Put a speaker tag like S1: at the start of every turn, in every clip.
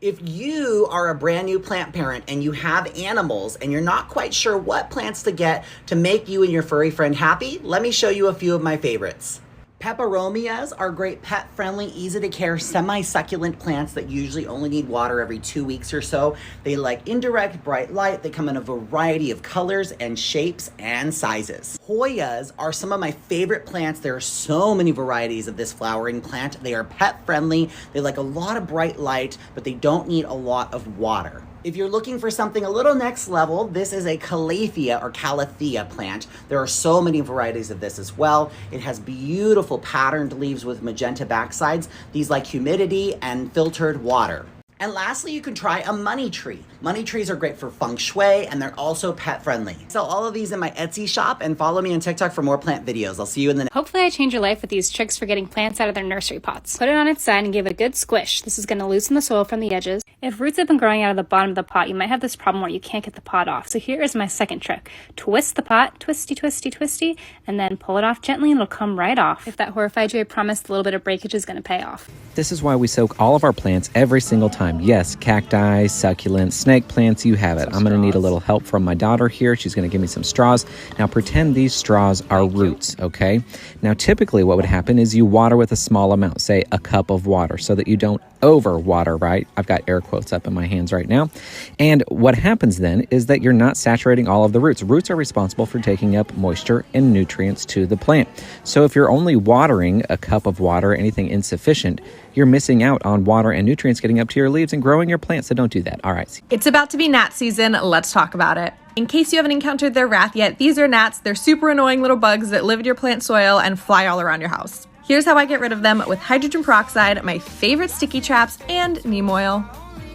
S1: If you are a brand new plant parent and you have animals and you're not quite sure what plants to get to make you and your furry friend happy, let me show you a few of my favorites. Peperomias are great pet-friendly, easy-to-care, semi-succulent plants that usually only need water every 2 weeks or so. They like indirect bright light. They come in a variety of colors and shapes and sizes. Hoyas are some of my favorite plants. There are so many varieties of this flowering plant. They are pet-friendly. They like a lot of bright light, but they don't need a lot of water. If you're looking for something a little next level, this is a Calathea or Calathea plant. There are so many varieties of this as well. It has beautiful patterned leaves with magenta backsides. These like humidity and filtered water. And lastly, you can try a money tree. Money trees are great for feng shui and they're also pet friendly. Sell all of these in my Etsy shop and follow me on TikTok for more plant videos. I'll see you in the next.
S2: Hopefully I change your life with these tricks for getting plants out of their nursery pots. Put it on its side and give it a good squish. This is going to loosen the soil from the edges. If roots have been growing out of the bottom of the pot, you might have this problem where you can't get the pot off. So here is my second trick. Twist the pot, twisty, twisty, twisty, and then pull it off gently and it'll come right off. If that horrified you, I promise the little bit of breakage is going to pay off.
S3: This is why we soak all of our plants every single time. Yes, cacti, succulents, snake plants, you have it. I'm going to need a little help from my daughter here. She's going to give me some straws. Now pretend these straws are roots, okay? Now typically what would happen is you water with a small amount, say a cup of water, so that you don't over water, right? I've got air quotes up in my hands right now. And what happens then is that you're not saturating all of the roots. Roots are responsible for taking up moisture and nutrients to the plant. So if you're only watering a cup of water, anything insufficient, you're missing out on water and nutrients getting up to your leaves and growing your plants. So don't do that. All right.
S4: It's about to be gnat season. Let's talk about it. In case you haven't encountered their wrath yet, these are gnats. They're super annoying little bugs that live in your plant soil and fly all around your house. Here's how I get rid of them with hydrogen peroxide, my favorite sticky traps, and neem oil.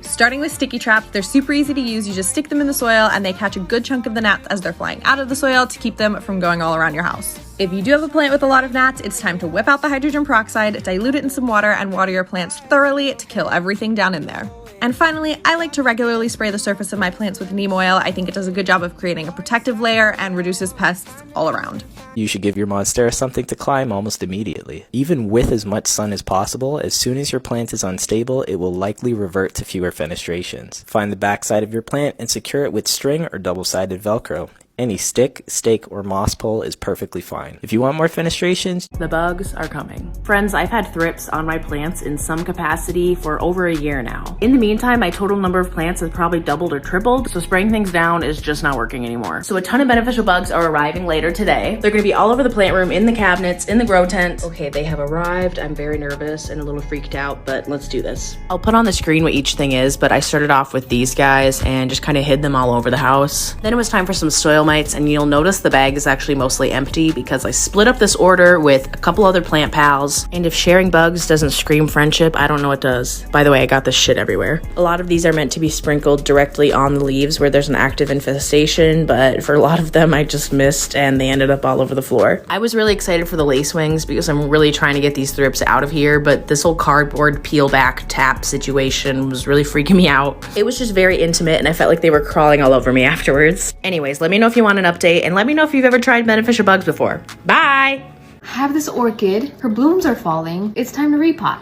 S4: Starting with sticky traps, they're super easy to use. You just stick them in the soil and they catch a good chunk of the gnats as they're flying out of the soil to keep them from going all around your house. If you do have a plant with a lot of gnats, it's time to whip out the hydrogen peroxide, dilute it in some water, and water your plants thoroughly to kill everything down in there. And finally, I like to regularly spray the surface of my plants with neem oil. I think it does a good job of creating a protective layer and reduces pests all around.
S5: You should give your monstera something to climb almost immediately. Even with as much sun as possible, as soon as your plant is unstable, it will likely revert to fewer fenestrations. Find the backside of your plant and secure it with string or double-sided Velcro. Any stick, stake, or moss pole is perfectly fine. If you want more fenestrations,
S6: the bugs are coming. Friends, I've had thrips on my plants in some capacity for over a year now. In the meantime, my total number of plants has probably doubled or tripled, so spraying things down is just not working anymore. So a ton of beneficial bugs are arriving later today. They're gonna be all over the plant room, in the cabinets, in the grow tent. Okay, they have arrived. I'm very nervous and a little freaked out, but let's do this. I'll put on the screen what each thing is, but I started off with these guys and just kind of hid them all over the house. Then it was time for some soil mites, and you'll notice the bag is actually mostly empty because I split up this order with a couple other plant pals, and if sharing bugs doesn't scream friendship, I don't know what does. By the way, I got this shit everywhere. A lot of these are meant to be sprinkled directly on the leaves where there's an active infestation, but for a lot of them I just missed and they ended up all over the floor. I was really excited for the lace wings because I'm really trying to get these thrips out of here, but this whole cardboard peel back tap situation was really freaking me out. It was just very intimate and I felt like they were crawling all over me afterwards. Anyways, let me know if you want an update and let me know if you've ever tried beneficial bugs before. Bye!
S7: I have this orchid. Her blooms are falling. It's time to repot.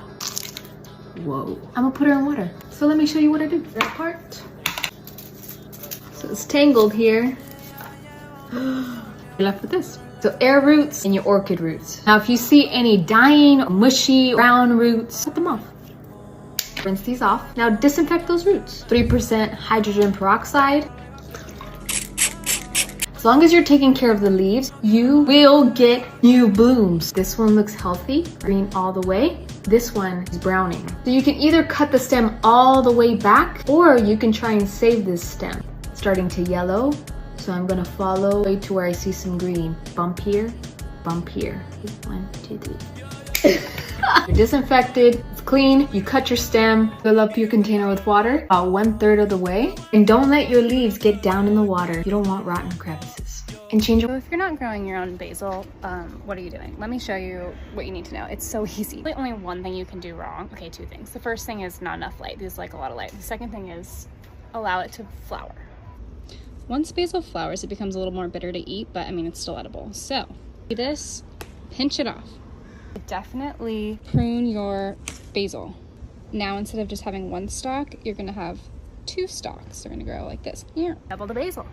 S7: Whoa. I'm gonna put her in water. So let me show you what I do. That part. So it's tangled here. You're left with this. So air roots and your orchid roots. Now if you see any dying, mushy, brown roots, cut them off. Rinse these off. Now disinfect those roots. 3% hydrogen peroxide. As long as you're taking care of the leaves, you will get new blooms. This one looks healthy, green all the way. This one is browning. So you can either cut the stem all the way back, or you can try and save this stem. It's starting to yellow, so I'm gonna follow way to where I see some green. Bump here, bump here. 1, 2, 3. You're disinfected, it's clean. You cut your stem, fill up your container with water about 1/3 of the way, and don't let your leaves get down in the water. You don't want rotten crevices. And change your.
S2: So if you're not growing your own basil, what are you doing? Let me show you what you need to know. It's so easy. There's only one thing you can do wrong. Okay, 2 things. The first thing is not enough light. These like a lot of light. The second thing is allow it to flower. Once basil flowers, it becomes a little more bitter to eat, but I mean, it's still edible. So do this, pinch it off. Definitely prune your basil. Now instead of just having one stalk, you're gonna have 2 stalks. They're gonna grow like this. Here, double the basil.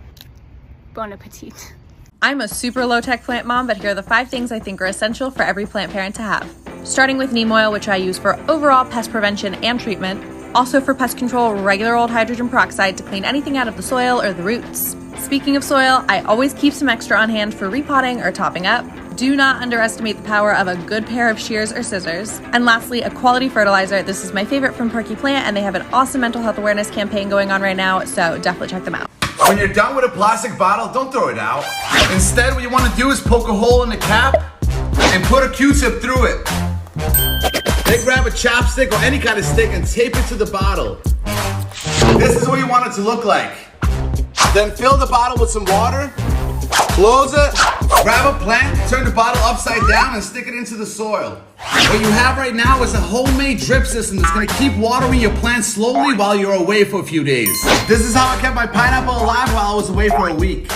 S2: Bon appetit.
S4: I'm a super low-tech plant mom, but here are the 5 things I think are essential for every plant parent to have. Starting with neem oil, which I use for overall pest prevention and treatment. Also for pest control, regular old hydrogen peroxide to clean anything out of the soil or the roots. Speaking of soil, I always keep some extra on hand for repotting or topping up. Do not underestimate the power of a good pair of shears or scissors. And lastly, a quality fertilizer. This is my favorite from Perky Plant, and they have an awesome mental health awareness campaign going on right now, so definitely check them out.
S8: When you're done with a plastic bottle, don't throw it out. Instead, what you want to do is poke a hole in the cap and put a Q-tip through it. Then grab a chopstick or any kind of stick and tape it to the bottle. This is what you want it to look like. Then fill the bottle with some water, close it, grab a plant, turn the bottle upside down and stick it into the soil. What you have right now is a homemade drip system that's gonna keep watering your plants slowly while you're away for a few days. This is how I kept my pineapple alive while I was away for a week.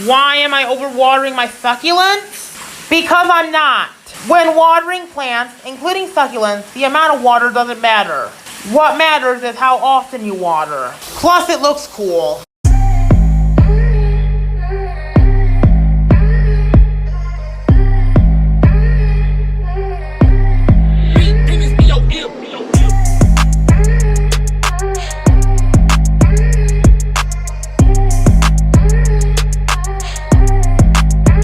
S9: Why am I overwatering my succulents? Because I'm not. When watering plants, including succulents, the amount of water doesn't matter. What matters is how often you water. Plus, it looks cool.